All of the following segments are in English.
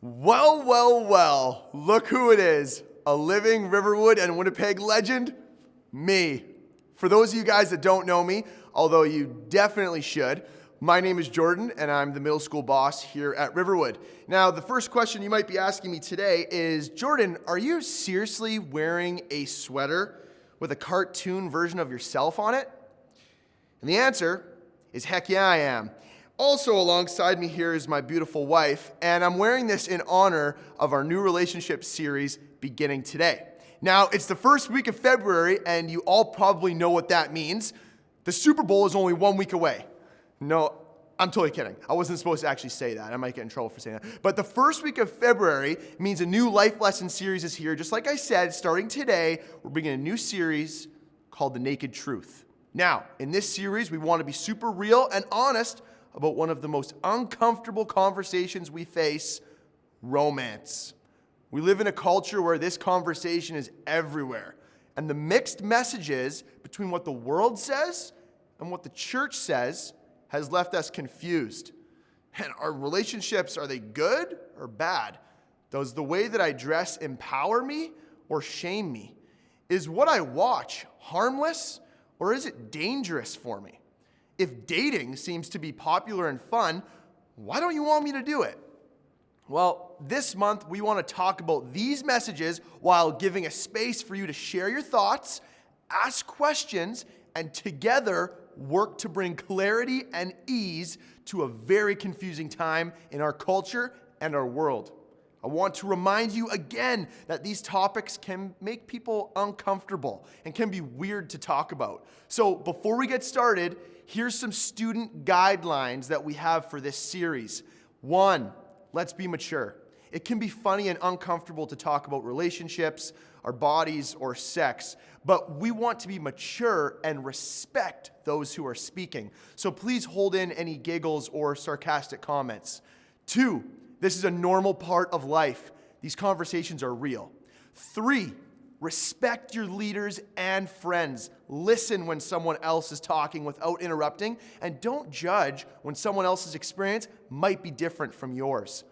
Well, well, well, look who it is. A living Riverwood and Winnipeg legend, me. For those of you guys that don't know me, although you definitely should, my name is Jordan and I'm the middle school boss here at Riverwood. Now, the first question you might be asking me today is, Jordan, are you seriously wearing a sweater with a cartoon version of yourself on it? And the answer is heck yeah, I am. Also alongside me here is my beautiful wife, and I'm wearing this in honor of our new relationship series beginning today. Now, it's the first week of February, and you all probably know what that means. The Super Bowl is only 1 week away. No, I'm totally kidding. I wasn't supposed to actually say that. I might get in trouble for saying that. But the first week of February means a new life lesson series is here. Just like I said, starting today, we're beginning a new series called The Naked Truth. Now, in this series, we want to be super real and honest about one of the most uncomfortable conversations we face, romance. We live in a culture where this conversation is everywhere, and the mixed messages between what the world says and what the church says has left us confused. And our relationships, are they good or bad? Does the way that I dress empower me or shame me? Is what I watch harmless or is it dangerous for me? If dating seems to be popular and fun, why don't you want me to do it? Well, this month we want to talk about these messages while giving a space for you to share your thoughts, ask questions, and together work to bring clarity and ease to a very confusing time in our culture and our world. I want to remind you again that these topics can make people uncomfortable and can be weird to talk about. So before we get started, here's some student guidelines that we have for this series. 1, let's be mature. It can be funny and uncomfortable to talk about relationships, our bodies, or sex, but we want to be mature and respect those who are speaking. So please hold in any giggles or sarcastic comments. 2, this is a normal part of life. These conversations are real. 3, respect your leaders and friends. Listen when someone else is talking without interrupting, and don't judge when someone else's experience might be different from yours.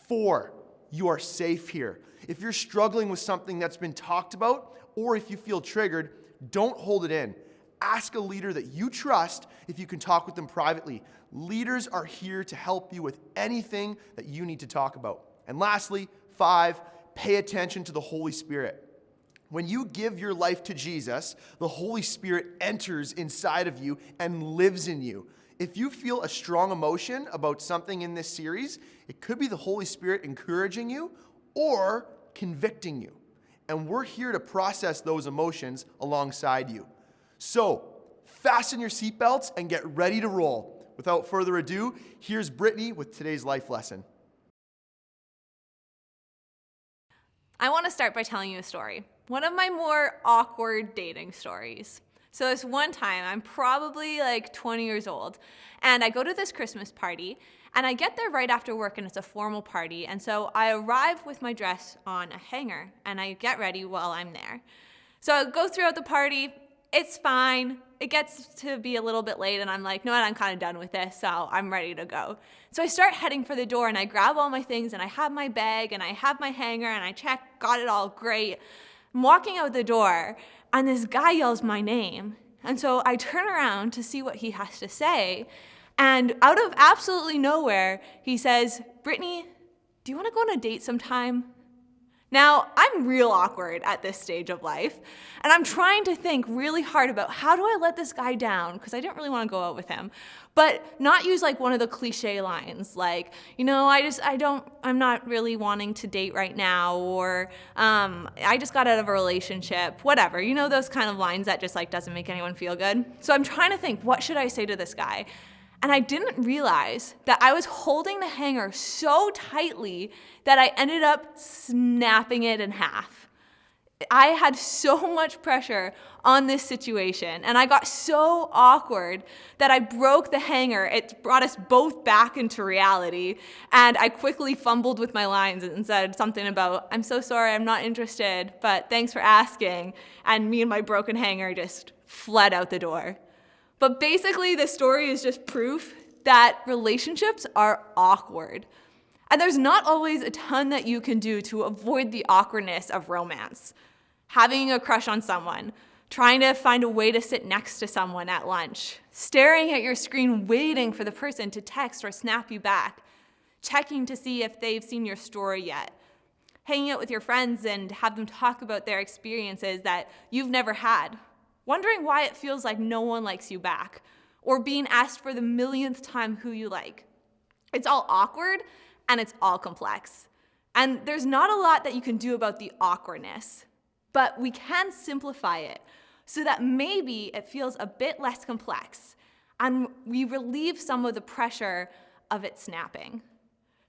4, you are safe here. If you're struggling with something that's been talked about, or if you feel triggered, don't hold it in. Ask a leader that you trust if you can talk with them privately. Leaders are here to help you with anything that you need to talk about. And lastly, 5, pay attention to the Holy Spirit. When you give your life to Jesus, the Holy Spirit enters inside of you and lives in you. If you feel a strong emotion about something in this series, it could be the Holy Spirit encouraging you or convicting you. And we're here to process those emotions alongside you. So, fasten your seatbelts and get ready to roll. Without further ado, here's Brittany with today's life lesson. I want to start by telling you a story. One of my more awkward dating stories. So this one time, I'm probably like 20 years old, and I go to this Christmas party, and I get there right after work, and it's a formal party, and so I arrive with my dress on a hanger, and I get ready while I'm there. So I go throughout the party. It's fine. It gets to be a little bit late, and I'm like, no, I'm kind of done with this, so I'm ready to go. So I start heading for the door, and I grab all my things, and I have my bag, and I have my hanger, and I check, got it all great. I'm walking out the door, and this guy yells my name, and so I turn around to see what he has to say, and out of absolutely nowhere, he says, Brittany, do you want to go on a date sometime? Now, I'm real awkward at this stage of life, and I'm trying to think really hard about how do I let this guy down, because I didn't really want to go out with him, but not use like one of the cliche lines, like, I'm not really wanting to date right now, or I just got out of a relationship, whatever, those kind of lines that just like doesn't make anyone feel good. So I'm trying to think, what should I say to this guy? And I didn't realize that I was holding the hanger so tightly that I ended up snapping it in half. I had so much pressure on this situation, and I got so awkward that I broke the hanger. It brought us both back into reality, and I quickly fumbled with my lines and said something about, I'm so sorry, I'm not interested, but thanks for asking. And me and my broken hanger just fled out the door. But basically, this story is just proof that relationships are awkward. And there's not always a ton that you can do to avoid the awkwardness of romance. Having a crush on someone, trying to find a way to sit next to someone at lunch, staring at your screen waiting for the person to text or snap you back, checking to see if they've seen your story yet, hanging out with your friends and have them talk about their experiences that you've never had, wondering why it feels like no one likes you back, or being asked for the millionth time who you like. It's all awkward and it's all complex. And there's not a lot that you can do about the awkwardness, but we can simplify it so that maybe it feels a bit less complex and we relieve some of the pressure of it snapping.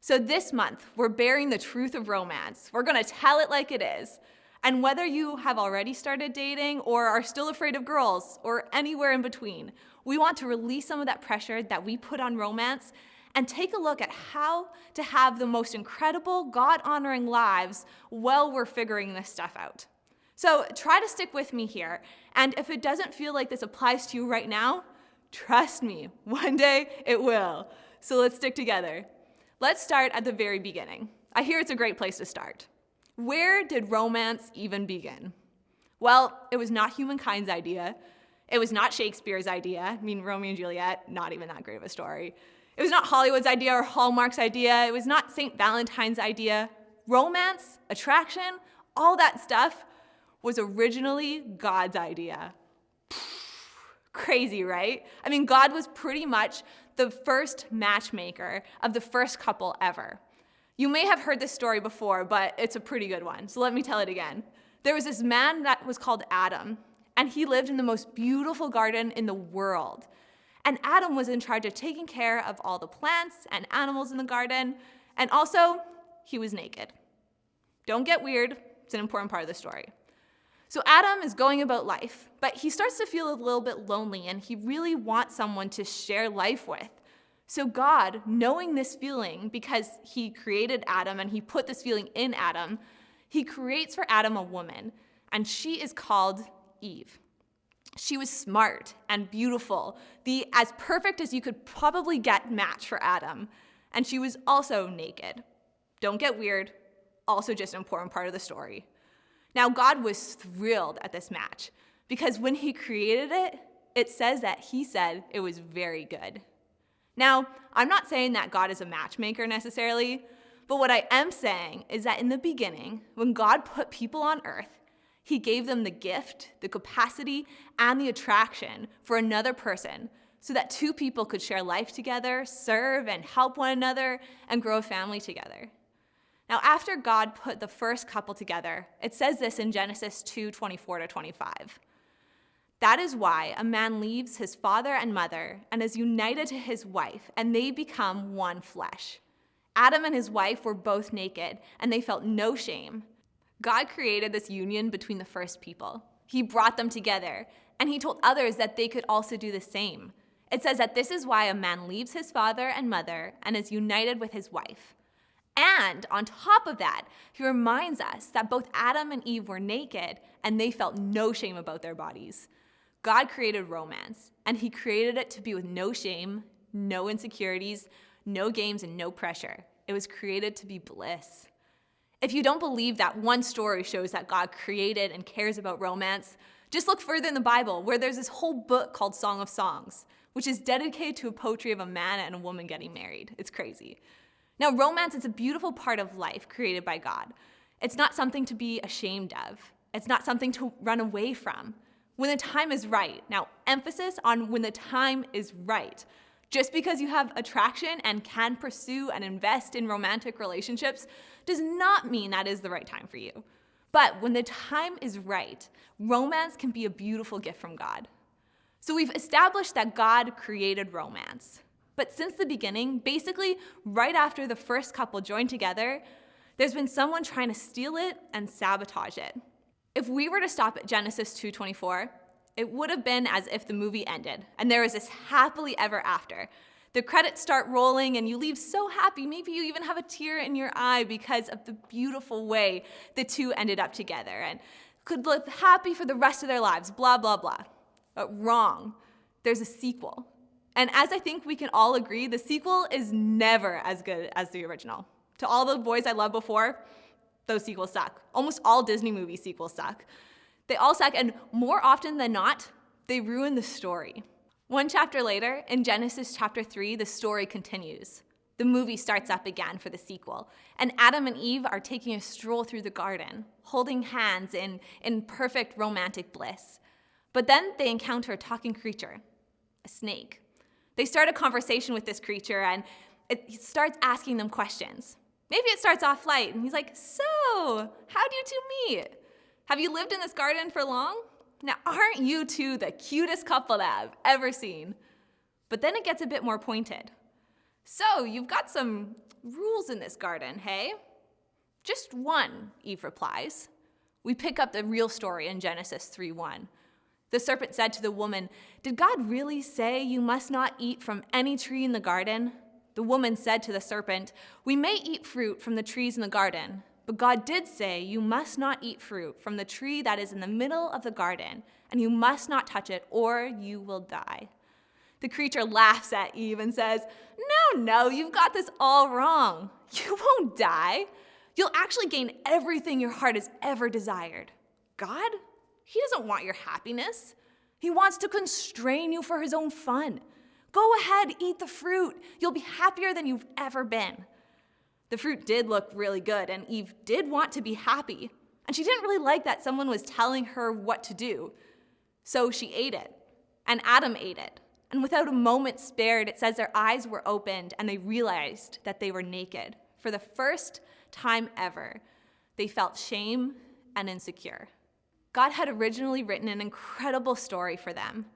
So this month, we're bearing the truth of romance. We're gonna tell it like it is. And whether you have already started dating or are still afraid of girls or anywhere in between, we want to release some of that pressure that we put on romance and take a look at how to have the most incredible, God-honoring lives while we're figuring this stuff out. So try to stick with me here, and if it doesn't feel like this applies to you right now, trust me, one day it will. So let's stick together. Let's start at the very beginning. I hear it's a great place to start. Where did romance even begin? Well, it was not humankind's idea. It was not Shakespeare's idea. I mean, Romeo and Juliet, not even that great of a story. It was not Hollywood's idea or Hallmark's idea. It was not St. Valentine's idea. Romance, attraction, all that stuff was originally God's idea. Crazy, right? I mean, God was pretty much the first matchmaker of the first couple ever. You may have heard this story before, but it's a pretty good one, so let me tell it again. There was this man that was called Adam, and he lived in the most beautiful garden in the world. And Adam was in charge of taking care of all the plants and animals in the garden, and also, he was naked. Don't get weird, it's an important part of the story. So Adam is going about life, but he starts to feel a little bit lonely, and he really wants someone to share life with. So God, knowing this feeling, because he created Adam and he put this feeling in Adam, he creates for Adam a woman, and she is called Eve. She was smart and beautiful, the as perfect as you could probably get match for Adam. And she was also naked. Don't get weird, also just an important part of the story. Now, God was thrilled at this match because when he created it, it says that he said it was very good. Now, I'm not saying that God is a matchmaker necessarily, but what I am saying is that in the beginning, when God put people on earth, he gave them the gift, the capacity, and the attraction for another person so that two people could share life together, serve and help one another, and grow a family together. Now, after God put the first couple together, it says this in Genesis 2:24-25. That is why a man leaves his father and mother and is united to his wife, and they become one flesh. Adam and his wife were both naked, and they felt no shame. God created this union between the first people. He brought them together, and he told others that they could also do the same. It says that this is why a man leaves his father and mother and is united with his wife. And on top of that, he reminds us that both Adam and Eve were naked, and they felt no shame about their bodies. God created romance, and he created it to be with no shame, no insecurities, no games, and no pressure. It was created to be bliss. If you don't believe that one story shows that God created and cares about romance, just look further in the Bible, where there's this whole book called Song of Songs, which is dedicated to a poetry of a man and a woman getting married. It's crazy. Now, romance is a beautiful part of life created by God. It's not something to be ashamed of. It's not something to run away from. When the time is right. Now, emphasis on when the time is right. Just because you have attraction and can pursue and invest in romantic relationships does not mean that is the right time for you. But when the time is right, romance can be a beautiful gift from God. So we've established that God created romance. But since the beginning, basically right after the first couple joined together, there's been someone trying to steal it and sabotage it. If we were to stop at Genesis 2:24, it would have been as if the movie ended and there was this happily ever after. The credits start rolling and you leave so happy, maybe you even have a tear in your eye because of the beautiful way the two ended up together and could live happy for the rest of their lives, blah, blah, blah. But wrong, there's a sequel. And as I think we can all agree, the sequel is never as good as the original. To all the boys I loved before, those sequels suck. Almost all Disney movie sequels suck. They all suck, and more often than not, they ruin the story. One chapter later, in Genesis chapter 3, the story continues. The movie starts up again for the sequel, and Adam and Eve are taking a stroll through the garden, holding hands in perfect romantic bliss. But then they encounter a talking creature, a snake. They start a conversation with this creature, and it starts asking them questions. Maybe it starts off light, and he's like, "So, how'd you two meet? Have you lived in this garden for long? Now, aren't you two the cutest couple that I've ever seen?" But then it gets a bit more pointed. "So, you've got some rules in this garden, hey?" "Just one," Eve replies. We pick up the real story in Genesis 3:1. The serpent said to the woman, "Did God really say you must not eat from any tree in the garden?" The woman said to the serpent, "We may eat fruit from the trees in the garden, but God did say you must not eat fruit from the tree that is in the middle of the garden, and you must not touch it, or you will die." The creature laughs at Eve and says, No, you've got this all wrong. You won't die. You'll actually gain everything your heart has ever desired. God? He doesn't want your happiness. He wants to constrain you for his own fun. Go ahead, eat the fruit. You'll be happier than you've ever been. The fruit did look really good, and Eve did want to be happy. And she didn't really like that someone was telling her what to do. So she ate it, and Adam ate it. And without a moment spared, it says their eyes were opened and they realized that they were naked. For the first time ever, they felt shame and insecure. God had originally written an incredible story for them,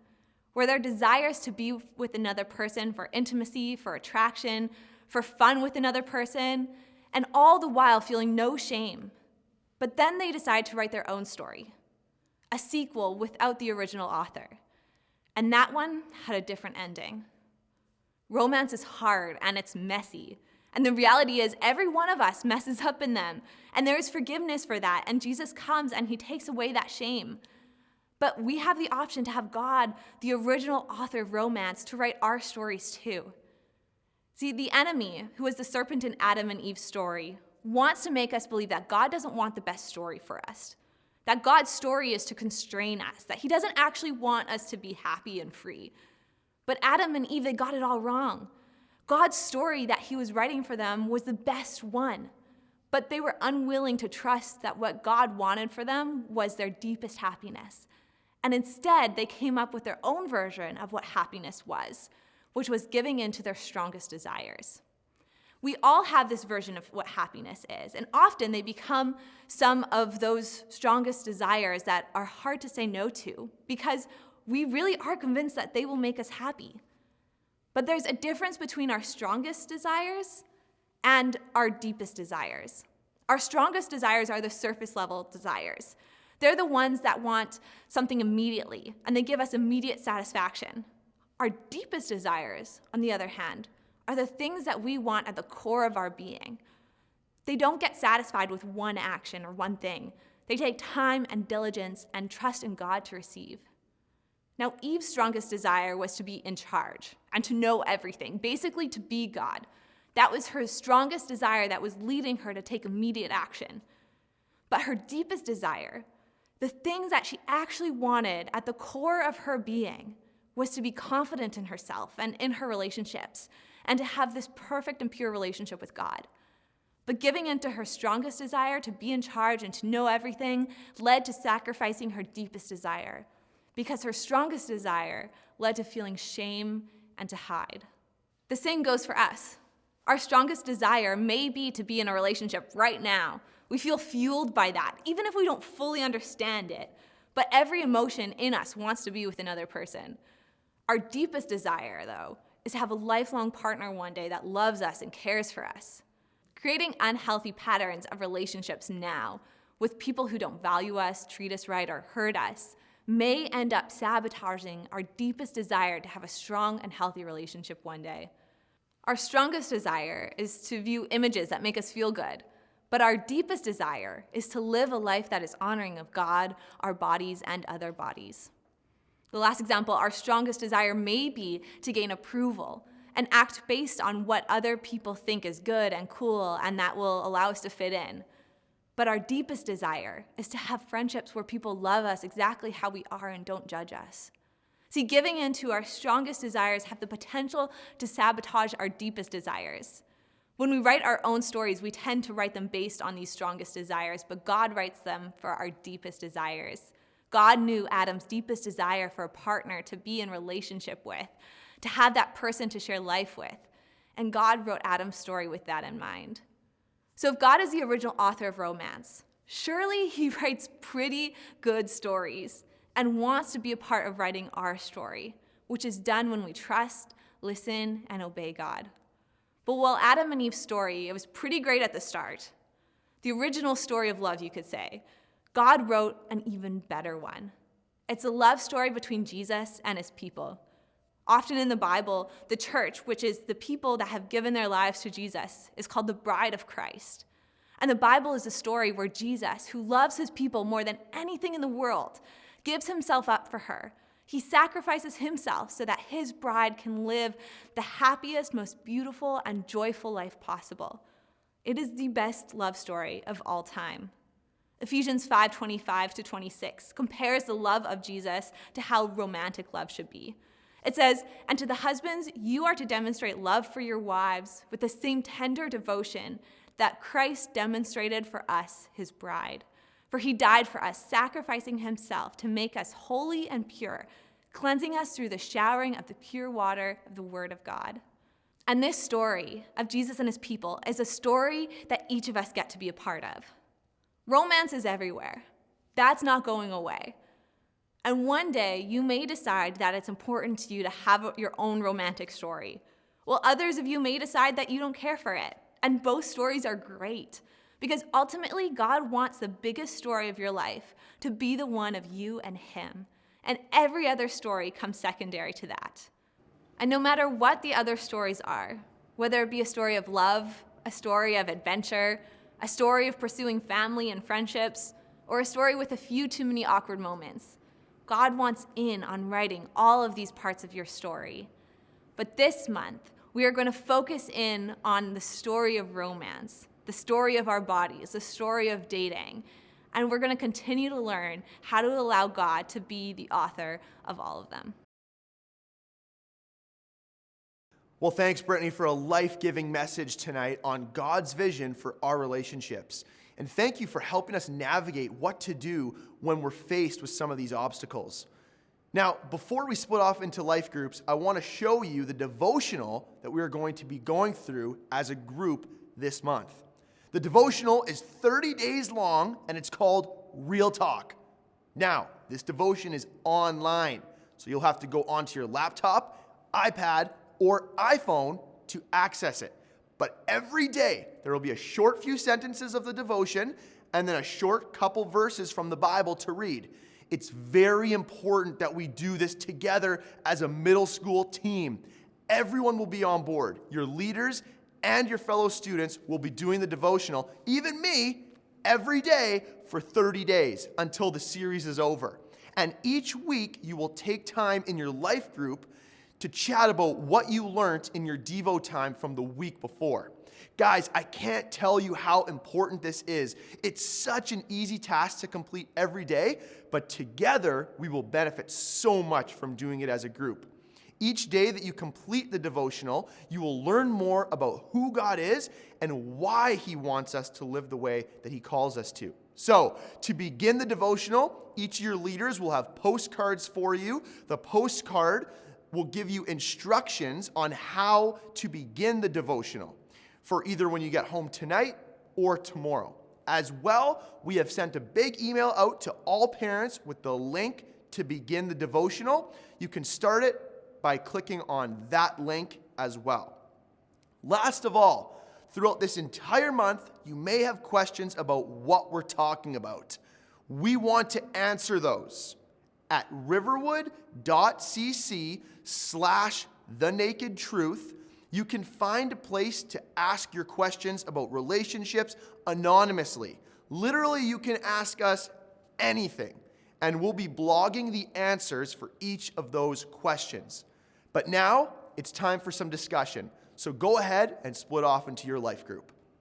where their desires to be with another person for intimacy, for attraction, for fun with another person, and all the while feeling no shame. But then they decide to write their own story, a sequel without the original author. And that one had a different ending. Romance is hard and it's messy. And the reality is every one of us messes up in them. And there is forgiveness for that. And Jesus comes and he takes away that shame. But we have the option to have God, the original author of romance, to write our stories too. See, the enemy, who is the serpent in Adam and Eve's story, wants to make us believe that God doesn't want the best story for us. That God's story is to constrain us, that he doesn't actually want us to be happy and free. But Adam and Eve, they got it all wrong. God's story that he was writing for them was the best one. But they were unwilling to trust that what God wanted for them was their deepest happiness. And instead, they came up with their own version of what happiness was, which was giving in to their strongest desires. We all have this version of what happiness is, and often they become some of those strongest desires that are hard to say no to because we really are convinced that they will make us happy. But there's a difference between our strongest desires and our deepest desires. Our strongest desires are the surface level desires. They're the ones that want something immediately, and they give us immediate satisfaction. Our deepest desires, on the other hand, are the things that we want at the core of our being. They don't get satisfied with one action or one thing. They take time and diligence and trust in God to receive. Now, Eve's strongest desire was to be in charge and to know everything, basically to be God. That was her strongest desire that was leading her to take immediate action. But her deepest desire, the things that she actually wanted at the core of her being, was to be confident in herself and in her relationships, and to have this perfect and pure relationship with God. But giving in to her strongest desire to be in charge and to know everything led to sacrificing her deepest desire, because her strongest desire led to feeling shame and to hide. The same goes for us. Our strongest desire may be to be in a relationship right now. We feel fueled by that, even if we don't fully understand it. But every emotion in us wants to be with another person. Our deepest desire, though, is to have a lifelong partner one day that loves us and cares for us. Creating unhealthy patterns of relationships now with people who don't value us, treat us right, or hurt us may end up sabotaging our deepest desire to have a strong and healthy relationship one day. Our strongest desire is to view images that make us feel good, but our deepest desire is to live a life that is honoring of God, our bodies, and other bodies. The last example, our strongest desire may be to gain approval, and act based on what other people think is good and cool and that will allow us to fit in. But our deepest desire is to have friendships where people love us exactly how we are and don't judge us. See, giving in to our strongest desires have the potential to sabotage our deepest desires. When we write our own stories, we tend to write them based on these strongest desires, but God writes them for our deepest desires. God knew Adam's deepest desire for a partner to be in relationship with, to have that person to share life with. And God wrote Adam's story with that in mind. So if God is the original author of romance, surely he writes pretty good stories and wants to be a part of writing our story, which is done when we trust, listen, and obey God. But while Adam and Eve's story, it was pretty great at the start, the original story of love, you could say, God wrote an even better one. It's a love story between Jesus and his people. Often in the Bible, the church, which is the people that have given their lives to Jesus, is called the bride of Christ. And the Bible is a story where Jesus, who loves his people more than anything in the world, gives himself up for her. He sacrifices himself so that his bride can live the happiest, most beautiful, and joyful life possible. It is the best love story of all time. Ephesians 5:25-26 compares the love of Jesus to how romantic love should be. It says, "And to the husbands, you are to demonstrate love for your wives with the same tender devotion that Christ demonstrated for us, his bride. For he died for us, sacrificing himself to make us holy and pure, cleansing us through the showering of the pure water of the word of God." And this story of Jesus and his people is a story that each of us get to be a part of. Romance is everywhere. That's not going away. And one day, you may decide that it's important to you to have your own romantic story, while others of you may decide that you don't care for it. And both stories are great, because ultimately, God wants the biggest story of your life to be the one of you and him. And every other story comes secondary to that. And no matter what the other stories are, whether it be a story of love, a story of adventure, a story of pursuing family and friendships, or a story with a few too many awkward moments, God wants in on writing all of these parts of your story. But this month, we are going to focus in on the story of romance, the story of our bodies, the story of dating, and we're going to continue to learn how to allow God to be the author of all of them. Well, thanks, Brittany, for a life-giving message tonight on God's vision for our relationships. And thank you for helping us navigate what to do when we're faced with some of these obstacles. Now, before we split off into life groups, I want to show you the devotional that we are going to be going through as a group this month. The devotional is 30 days long, and it's called Real Talk. Now, this devotion is online, so you'll have to go onto your laptop, iPad, or iPhone to access it. But every day, there will be a short few sentences of the devotion and then a short couple verses from the Bible to read. It's very important that we do this together as a middle school team. Everyone will be on board. Your leaders and your fellow students will be doing the devotional, even me, every day for 30 days until the series is over. And each week, you will take time in your life group to chat about what you learned in your Devo time from the week before. Guys, I can't tell you how important this is. It's such an easy task to complete every day, but together we will benefit so much from doing it as a group. Each day that you complete the devotional, you will learn more about who God is and why he wants us to live the way that he calls us to. So, to begin the devotional, each of your leaders will have postcards for you. The postcard will give you instructions on how to begin the devotional for either when you get home tonight or tomorrow. As well, we have sent a big email out to all parents with the link to begin the devotional. You can start it by clicking on that link as well. Last of all, throughout this entire month, you may have questions about what we're talking about. We want to answer those. At riverwood.cc/thenakedtruth, you can find a place to ask your questions about relationships anonymously. Literally, you can ask us anything, and we'll be blogging the answers for each of those questions. But now, it's time for some discussion. So go ahead and split off into your life group.